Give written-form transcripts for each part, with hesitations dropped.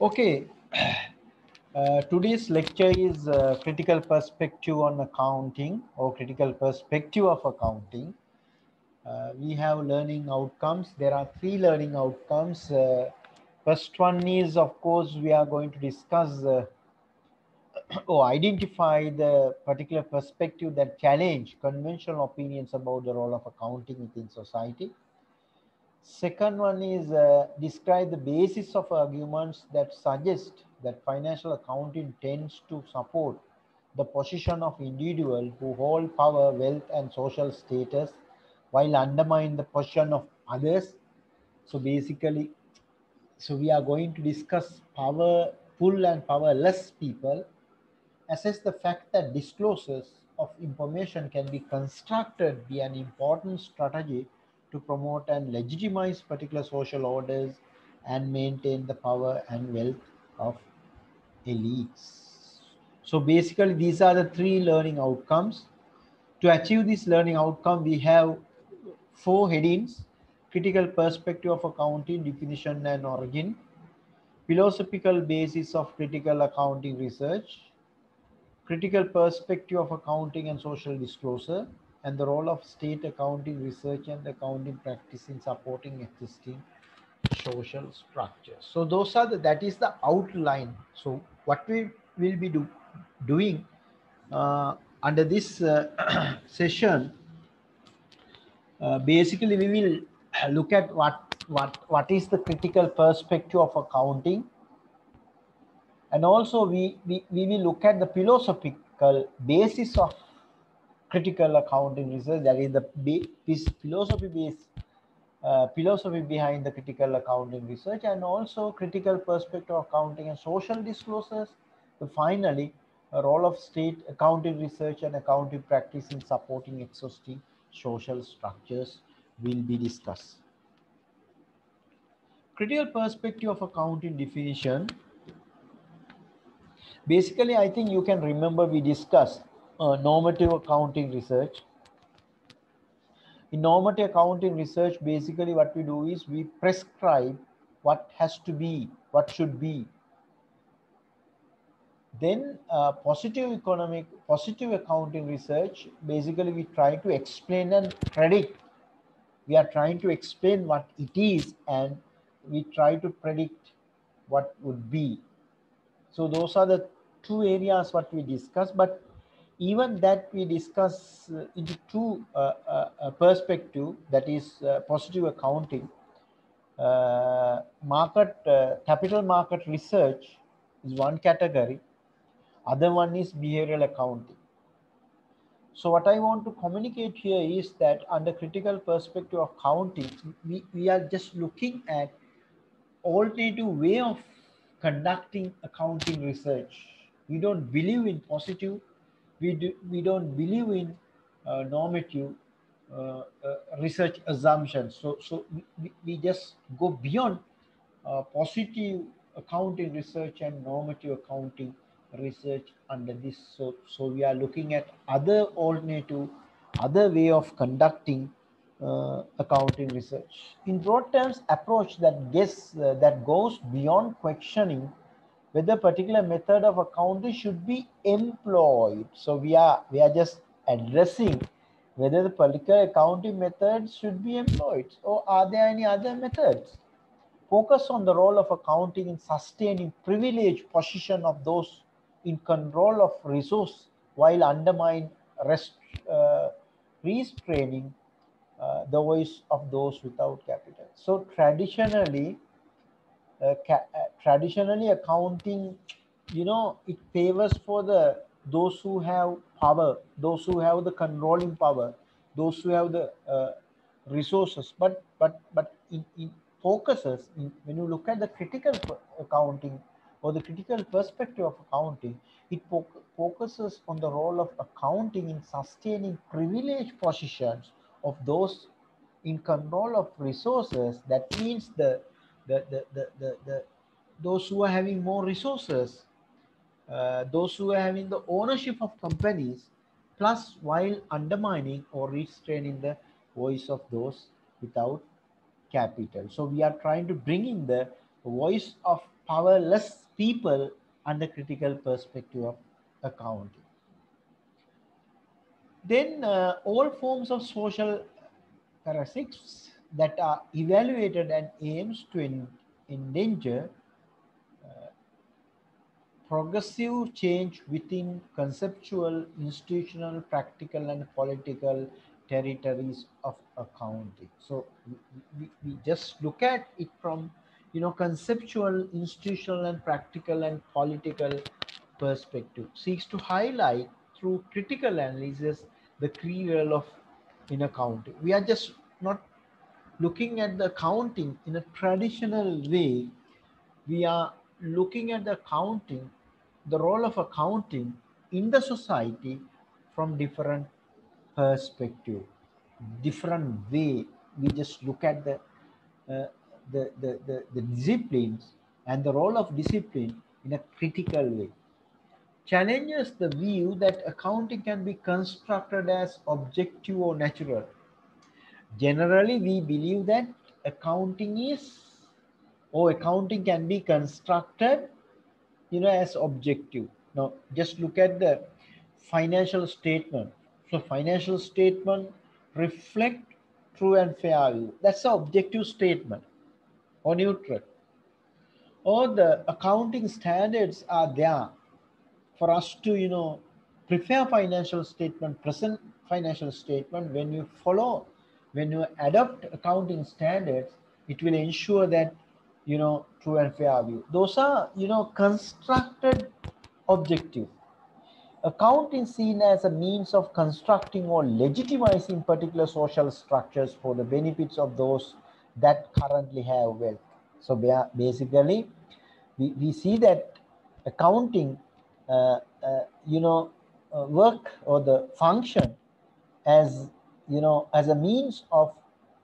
Okay, today's lecture is critical perspective on accounting or critical perspective of accounting. We have learning outcomes. There are three learning outcomes. First one is, of course, we are going to discuss or identify the particular perspective that challenge conventional opinions about the role of accounting within society. Second one is describe the basis of arguments that suggest that financial accounting tends to support the position of individuals who hold power, wealth, and social status while undermine the position of others. So basically, we are going to discuss powerful and powerless people, assess the fact that disclosures of information can be constructed be an important strategy to promote and legitimize particular social orders and maintain the power and wealth of elites. So basically, these are the three learning outcomes. To achieve this learning outcome, we have four headings: critical perspective of accounting, definition and origin, philosophical basis of critical accounting research, critical perspective of accounting and social disclosure, and the role of state accounting research and accounting practice in supporting existing social structures. So those are that is the outline. So what we will be doing under this session, basically we will look at what is the critical perspective of accounting, and also we will look at the philosophical basis of critical accounting research, that is this philosophy behind the critical accounting research, and also critical perspective of accounting and social disclosures. Finally, a role of state accounting research and accounting practice in supporting existing social structures will be discussed. Critical perspective of accounting definition. Basically, I think you can remember we discussed normative accounting research. In normative accounting research, basically what we do is we prescribe what has to be, what should be. Then positive accounting research, basically we try to explain and predict. We are trying to explain what it is and we try to predict what would be. So those are the two areas what we discuss, but even that we discuss into two perspective, that is positive accounting. Capital market research is one category. Other one is behavioral accounting. So what I want to communicate here is that under critical perspective of accounting, we are just looking at alternative way of conducting accounting research. We don't believe in positive. We don't believe in normative research assumptions. So we just go beyond positive accounting research and normative accounting research under this. So we are looking at other alternative, other way of conducting accounting research. In broad terms, approach that goes beyond questioning whether particular method of accounting should be employed. So we are just addressing whether the particular accounting methods should be employed, or are there any other methods. Focus on the role of accounting in sustaining privileged position of those in control of resource while undermine restraining the voice of those without capital. So traditionally accounting, it favors for those who have power, those who have the controlling power, those who have the resources. But in focuses when you look at the critical accounting or the critical perspective of accounting, it focuses on the role of accounting in sustaining privileged positions of those in control of resources. That means the those who are having more resources, those who are having the ownership of companies, plus while undermining or restraining the voice of those without capital. So we are trying to bring in the voice of powerless people under critical perspective of accounting. Then all forms of social characteristics that are evaluated and aims to endanger progressive change within conceptual, institutional, practical, and political territories of accounting. So we just look at it from conceptual, institutional, and practical and political perspective. Seeks to highlight through critical analysis the key role of in accounting. We are just not looking at the accounting in a traditional way. We are looking at the accounting, the role of accounting in the society from different perspective, different way. We just look at uh, the disciplines and the role of discipline in a critical way. Challenges the view that accounting can be constructed as objective or natural. Generally, we believe that accounting is or accounting can be constructed as objective. Now just look at the financial statement. So financial statement reflect true and fair value. That's the objective statement or neutral. Or the accounting standards are there for us to prepare financial statement, present financial statement. When you follow, when you adopt accounting standards, it will ensure that true and fair view. Those are constructed objective. Accounting seen as a means of constructing or legitimizing particular social structures for the benefits of those that currently have wealth. So basically, we see that accounting, work or the function as as a means of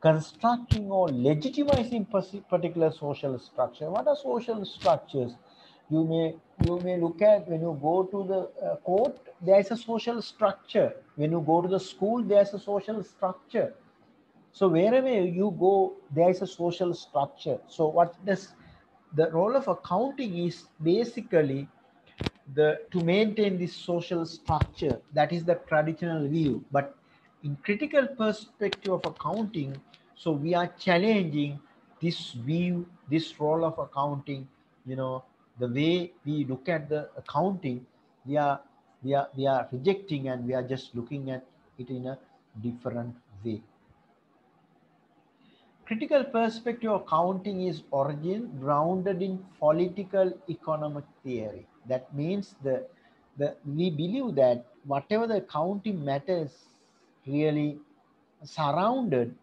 constructing or legitimizing particular social structure. What are social structures? You may look at when you go to the court, there is a social structure. When you go to the school, there is a social structure. So wherever you go, there is a social structure. So what does the role of accounting is basically the to maintain this social structure. That is the traditional view. But in critical perspective of accounting, so we are challenging this view, this role of accounting. The way we look at the accounting, we are rejecting, and we are just looking at it in a different way. Critical perspective of accounting is origin grounded in political economic theory. That means we believe that whatever the accounting matters really surrounded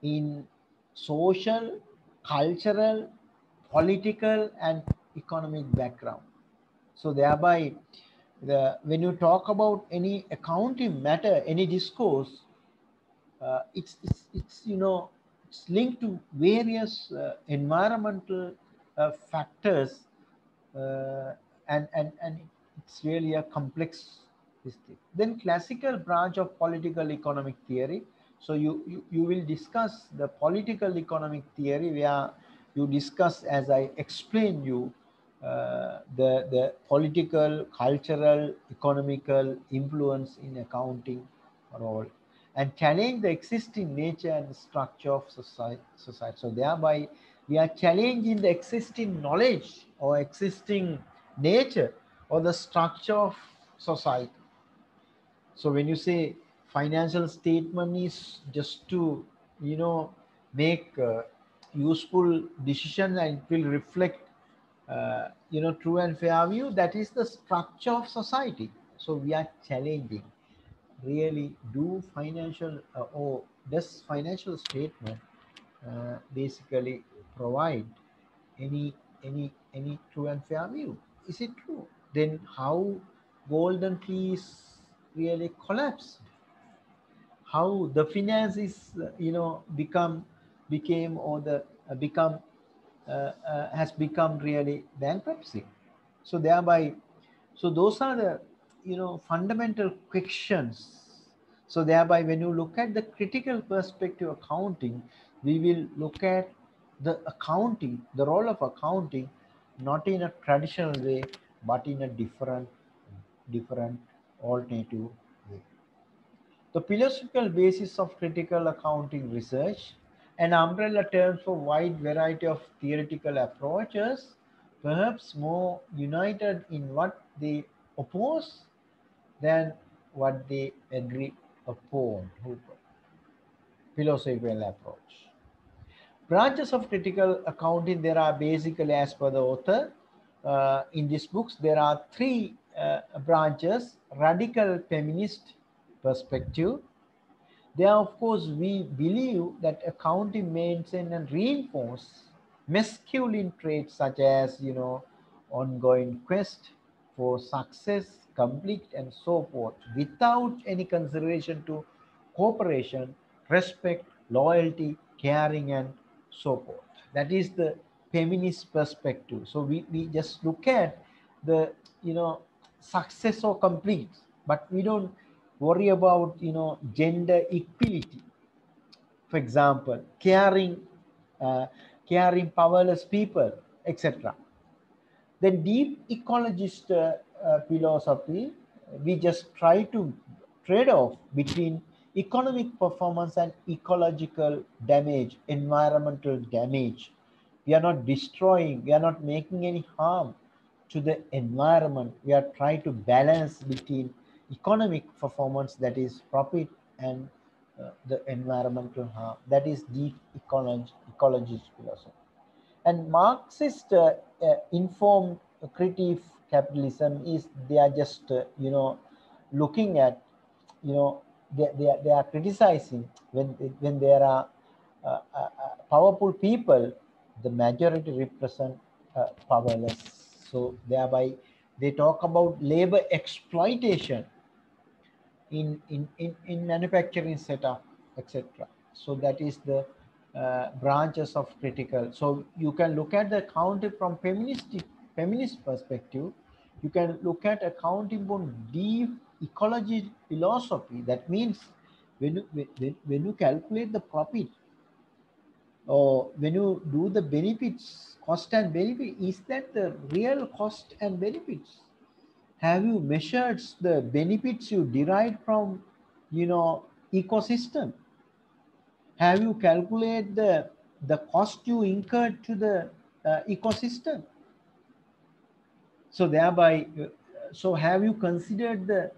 in social, cultural, political, and economic background. So thereby, when you talk about any accounting matter, any discourse, it's linked to various environmental factors, and it's really a complex thing. Then classical branch of political economic theory. So you will discuss the political economic theory, where you discuss, as I explained you, the political, cultural, economical influence in accounting role, and challenge the existing nature and structure of society. So thereby, we are challenging the existing knowledge or existing nature or the structure of society. So when you say financial statement is just to make useful decision, and it will reflect true and fair view, that is the structure of society. So we are challenging, really, do financial or does financial statement basically provide any true and fair view? Is it true? Then how golden fleece really collapsed? How the finance is became or the become has become really bankruptcy? So thereby, so those are the fundamental questions. So thereby, when you look at the critical perspective accounting, we will look at the accounting, the role of accounting, not in a traditional way, but in a different alternative way. The philosophical basis of critical accounting research, an umbrella term for wide variety of theoretical approaches, perhaps more united in what they oppose than what they agree upon. Philosophical approach. Branches of critical accounting, there are basically, as per the author, in these books, there are three branches: radical feminist perspective. There, of course, we believe that accounting maintain and reinforce masculine traits such as, ongoing quest for success, conflict, and so forth, without any consideration to cooperation, respect, loyalty, caring, and so forth. That is the feminist perspective. So we just look at the, success or complete, but we don't worry about, gender equality. For example, caring powerless people, etc. The deep ecologist philosophy, we just try to trade off between economic performance and ecological damage, environmental damage. We are not destroying, we are not making any harm to the environment. We are trying to balance between economic performance, that is profit, and the environmental harm. That is deep ecologist philosophy. And Marxist informed critique capitalism is, they are just looking at, they are criticizing when there are powerful people, the majority represent powerless. So thereby they talk about labor exploitation in manufacturing setup, etc. So that is the branches of critical. So you can look at the accounting from feminist perspective. You can look at accounting from deep ecology philosophy. That means when you calculate the profit, or when you do the benefits, cost and benefit, is that the real cost and benefits? Have you measured the benefits you derived from, ecosystem? Have you calculated the cost you incurred to the ecosystem? So thereby, so have you considered the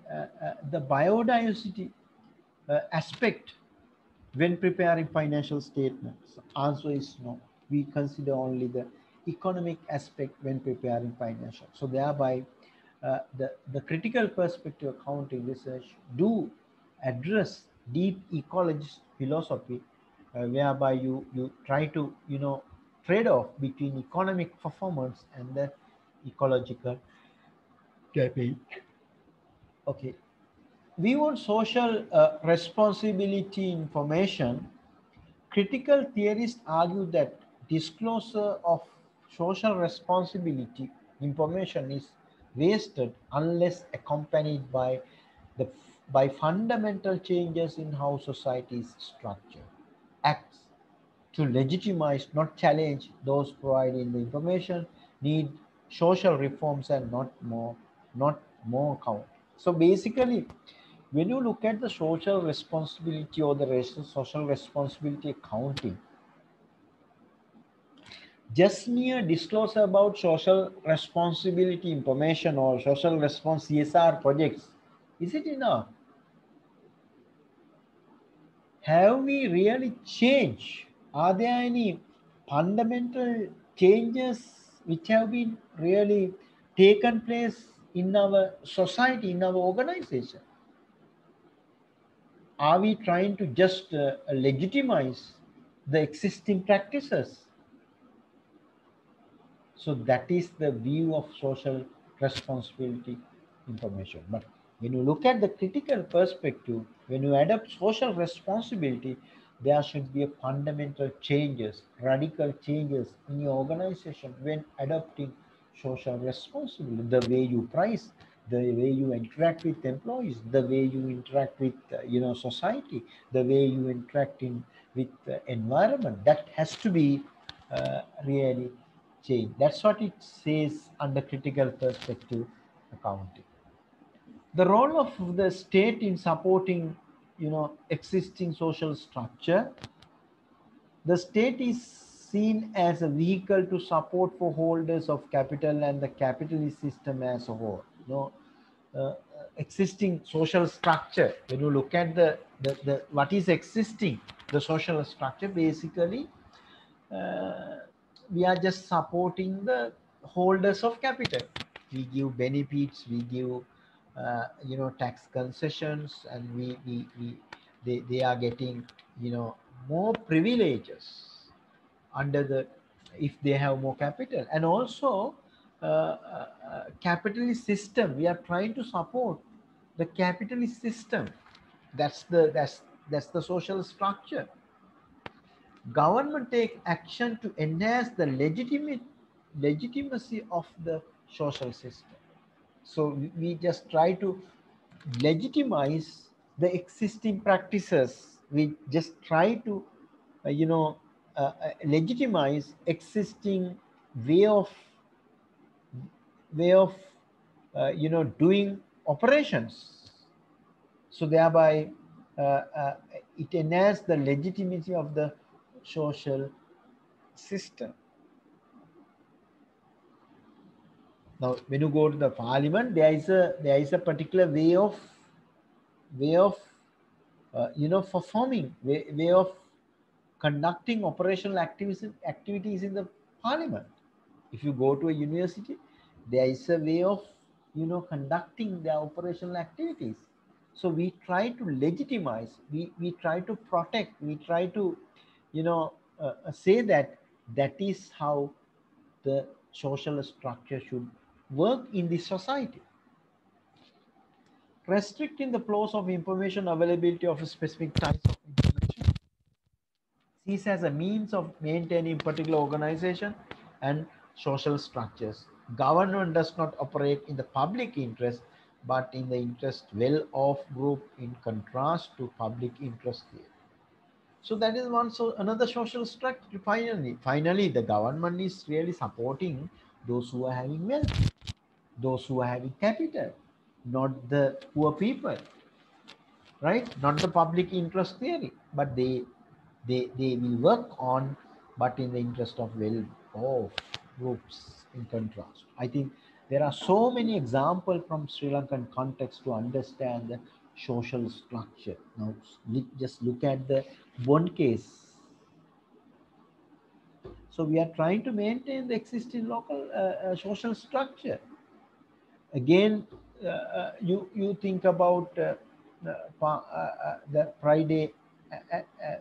biodiversity aspect when preparing financial statements? Answer is no. We consider only the economic aspect when preparing financial. So thereby, the critical perspective accounting research do address deep ecologist philosophy, whereby you try to, trade off between economic performance and the ecological damage. Okay, we want social responsibility information. Critical theorists argue that disclosure of social responsibility information is wasted unless accompanied the by fundamental changes in how society is structured. Acts to legitimize, not challenge, those providing the information need social reforms and not more count. So basically, when you look at the social responsibility or the social responsibility accounting, just mere disclosure about social responsibility information or social response CSR projects, is it enough? Have we really changed? Are there any fundamental changes which have been really taken place in our society, in our organization? Are we trying to just legitimize the existing practices? So that is the view of social responsibility information. But when you look at the critical perspective, when you adopt social responsibility, there should be a fundamental changes, radical changes in your organization when adopting social responsibility. The way you price, the way you interact with employees, the way you interact with society, the way you interact with the environment, that has to be really change. That's what it says under critical perspective accounting. The role of the state in supporting, existing social structure. The state is seen as a vehicle to support for holders of capital and the capitalist system as a whole. Uh, Existing social structure. When you look at the what is existing, the social structure, basically, uh, we are just supporting the holders of capital. We give benefits, we give tax concessions, and they are getting more privileges under the, if they have more capital. And also capitalist system, we are trying to support the capitalist system. That's the social structure. Government take action to enhance the legitimacy of the social system. So we just try to legitimize the existing practices. We just try to legitimize existing way of way of doing operations. So thereby it enhances the legitimacy of the social system. Now, when you go to the parliament, there is a particular way of performing, way of conducting operational activities in the parliament. If you go to a university, there is a way of conducting their operational activities. So we try to legitimize, we try to protect, we try to say that that is how the social structure should work in the society. Restricting the flows of information, availability of specific types of information, sees as a means of maintaining particular organization and social structures. Government does not operate in the public interest, but in the interest well-off group, in contrast to public interest theory. So that is one. So another social structure. Finally, the government is really supporting those who are having wealth, those who are having capital, not the poor people, right? Not the public interest theory, but they will work on, but in the interest of well-off groups. In contrast, I think there are so many examples from Sri Lankan context to understand the social structure. Now, just look at the bond case. So we are trying to maintain the existing local social structure. Again, you think about the Friday,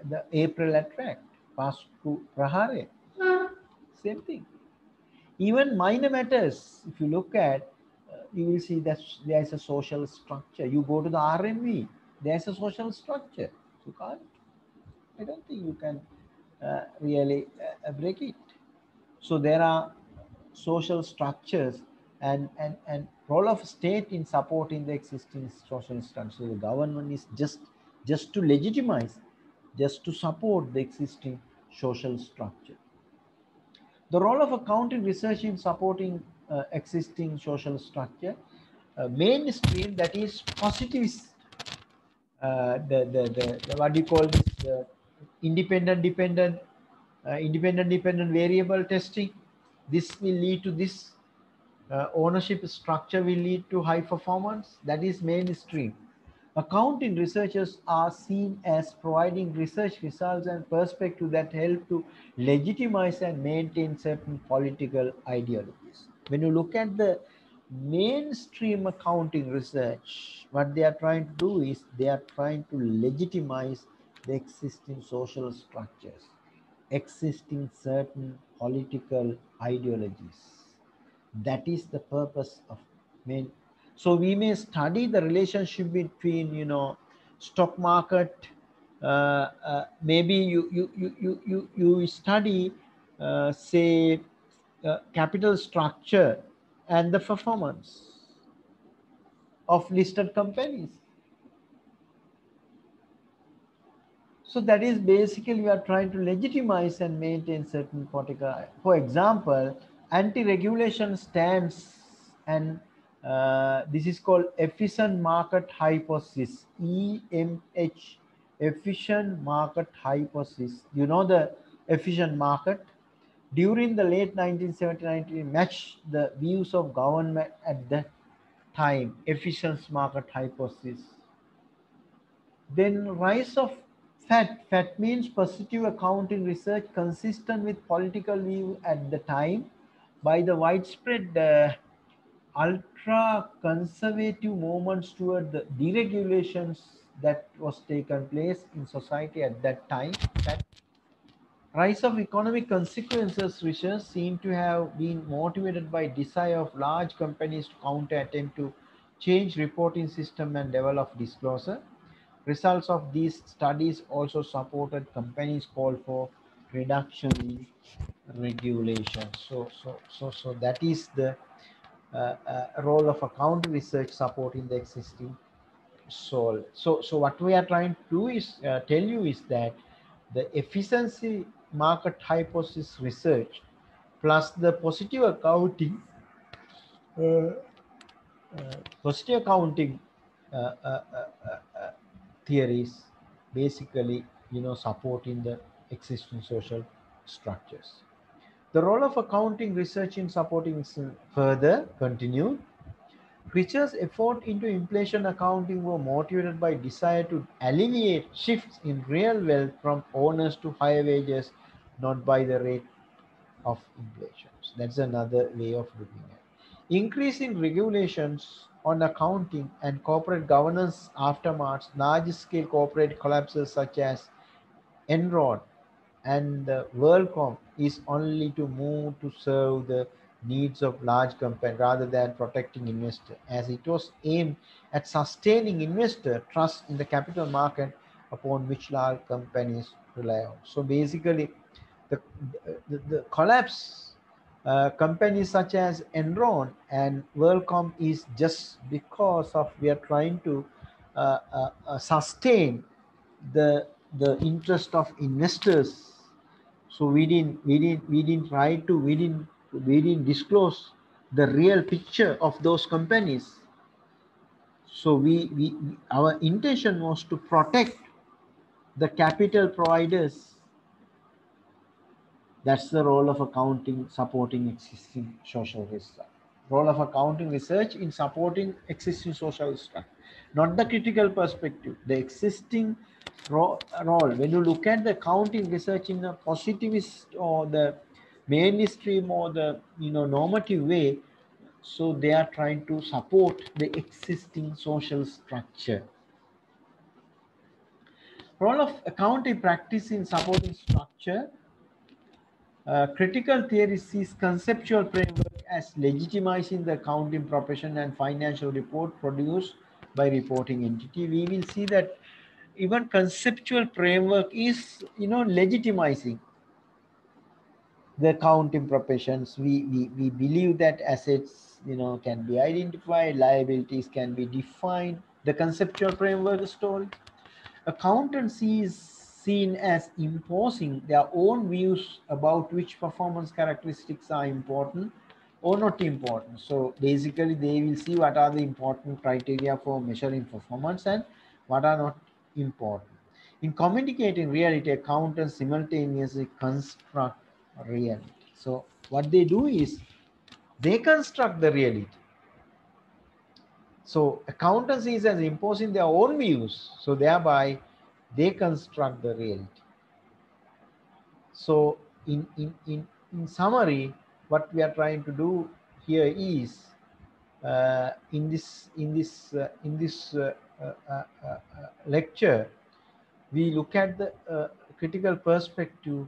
the April attract, Pasku Prahare, same thing. Even minor matters, if you look at, you will see that there is a social structure. You go to the RMV, there is a social structure. You can't, I don't think you can really break it. So there are social structures and role of state in supporting the existing social structure. The government is just to legitimize, just to support the existing social structure. The role of accounting research in supporting existing social structure, mainstream, that is positivist, the what do you call this, the independent variable testing. This will lead to this, ownership structure will lead to high performance. That is mainstream. Accounting researchers are seen as providing research results and perspective that help to legitimize and maintain certain political ideologies. When you look at the mainstream accounting research, what they are trying to do is they are trying to legitimize the existing social structures, existing certain political ideologies. That is the purpose of main. So we may study the relationship between stock market. Maybe you study say capital structure and the performance of listed companies. So that is basically we are trying to legitimize and maintain certain particular. For example, anti-regulation stance, and this is called efficient market hypothesis, EMH, efficient market hypothesis. You know the efficient market. During the late 1970s, it matched the views of government at that time. Efficient market hypothesis. Then rise of FAT. FAT means positive accounting research consistent with political view at the time by the widespread ultra-conservative movements toward the deregulations that was taken place in society at that time. FAT. Rise of economic consequences research seem to have been motivated by desire of large companies to counter attempt to change reporting system and develop disclosure. Results of these studies also supported companies' call for reduction in regulation. So that is the role of accounting research supporting the existing soul. So what we are trying to do is tell you is that the efficiency market hypothesis research plus the uh, positive accounting uh, uh, uh, uh, uh, theories basically supporting the existing social structures. The role of accounting research in supporting is further continued. Research's effort into inflation accounting were motivated by desire to alleviate shifts in real wealth from owners to higher wages, not by the rate of inflation. So that's another way of looking at it. Increase in regulations on accounting and corporate governance aftermaths, large-scale corporate collapses such as Enron and WorldCom is only to move to serve the needs of large companies rather than protecting investor, as it was aimed at sustaining investor trust in the capital market upon which large companies rely on. So basically, the, the collapse companies such as Enron and WorldCom is just because of we are trying to sustain the interest of investors. So we didn't disclose the real picture of those companies. So our intention was to protect the capital providers. That's the role of accounting supporting existing social research. Role of accounting research in supporting existing social structure, not the critical perspective, the existing role. When you look at the accounting research in a positivist or the mainstream or the normative way, so they are trying to support the existing social structure. Role of accounting practice in supporting structure. Critical theory sees conceptual framework as legitimizing the accounting profession and financial report produced by reporting entity. We will see that even conceptual framework is, legitimizing the accounting professions. We believe that assets, can be identified, liabilities can be defined. The conceptual framework story. Accountancy is seen as imposing their own views about which performance characteristics are important or not important. So basically, they will see what are the important criteria for measuring performance and what are not important. In communicating reality, accountants simultaneously construct reality. So what they do is they construct the reality. So accountancy is as imposing their own views. So thereby they construct the reality. So in summary, what we are trying to do here is in this lecture, we look at the critical perspective.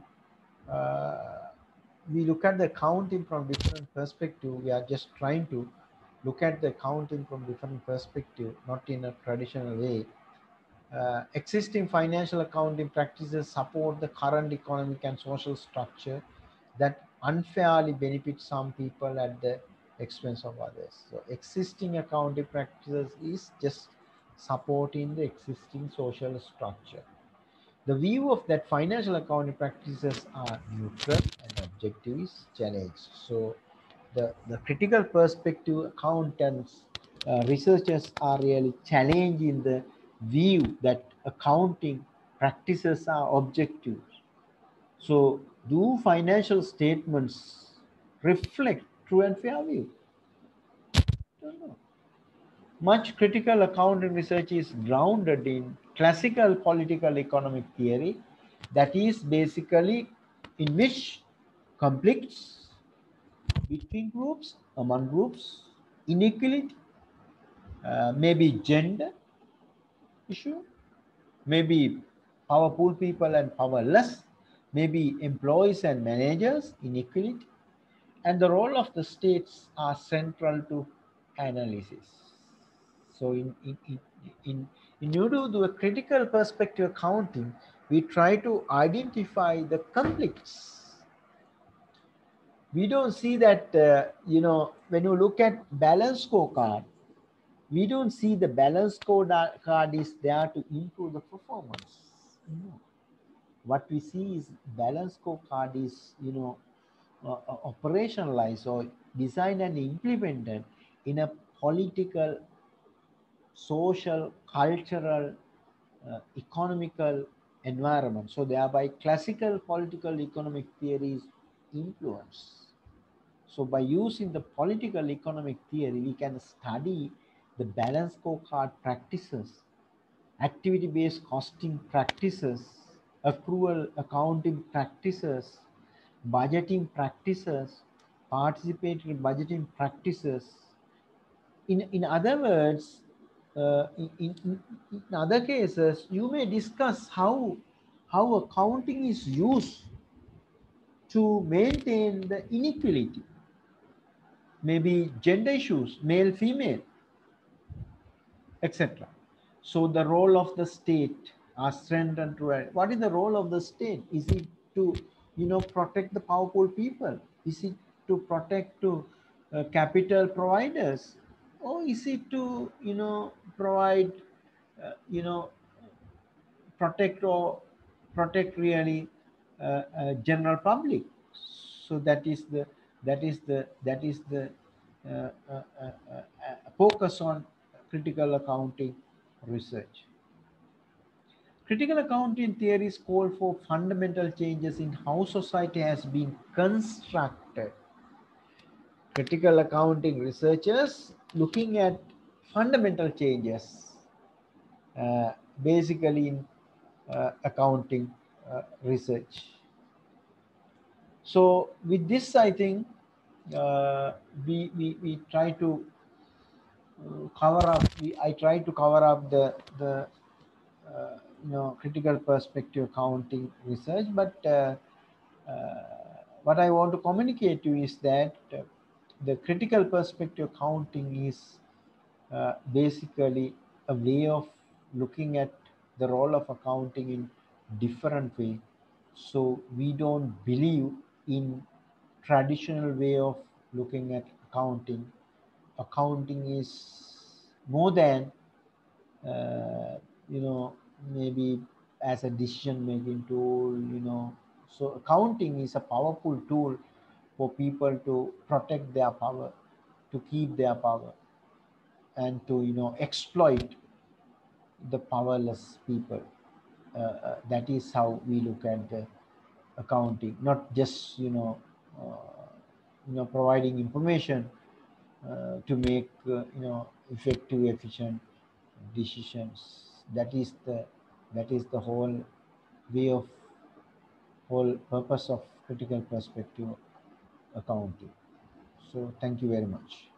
We look at the accounting from different perspective. We are just trying to look at the accounting from different perspective, not in a traditional way. Existing financial accounting practices support the current economic and social structure that unfairly benefit some people at the expense of others. So existing accounting practices is just supporting the existing social structure. The view of that financial accounting practices are neutral and objective is challenged. So the critical perspective accountants, researchers are really challenging the view that accounting practices are objective. So do financial statements reflect true and fair view? Don't know. Much critical accounting research is grounded in classical political economic theory, that is basically in which conflicts between groups, among groups, inequality, maybe gender issue, maybe powerful people and powerless, maybe employees and managers, inequality, and the role of the states are central to analysis. So in order to do a critical perspective accounting, we try to identify the conflicts. We don't see that, when you look at balance scorecard, we don't see the balance card is there to improve the performance. No. What we see is balance scorecard is, operationalized or designed and implemented in a political, social, cultural, economical environment. So thereby classical political economic theories influence. So by using the political economic theory, we can study the balance scorecard practices, activity-based costing practices, accrual accounting practices, budgeting practices, participatory budgeting practices. In other words, in other cases, you may discuss how accounting is used to maintain the inequality, maybe gender issues, male, female, etc. So the role of the state are strengthened to it. What is the role of the state? Is it to, protect the powerful people? Is it to protect to capital providers? Or is it to, provide, you know, protect or protect really general public? So that is the uh, uh, uh, focus on critical accounting research. Critical accounting theories call for fundamental changes in how society has been constructed. Critical accounting researchers looking at fundamental changes, basically in accounting research. So with this, I think we try to cover up. I try to cover up the critical perspective accounting research. But what I want to communicate to you is that the critical perspective accounting is basically a way of looking at the role of accounting in different way. So we don't believe in traditional way of looking at accounting. Accounting is more than uh, you know maybe as a decision making tool. So accounting is a powerful tool for people to protect their power, to keep their power, and to exploit the powerless people. That is how we look at the accounting, not just providing information to make effective, efficient decisions. That is the whole way of whole purpose of critical perspective accounting. So thank you very much.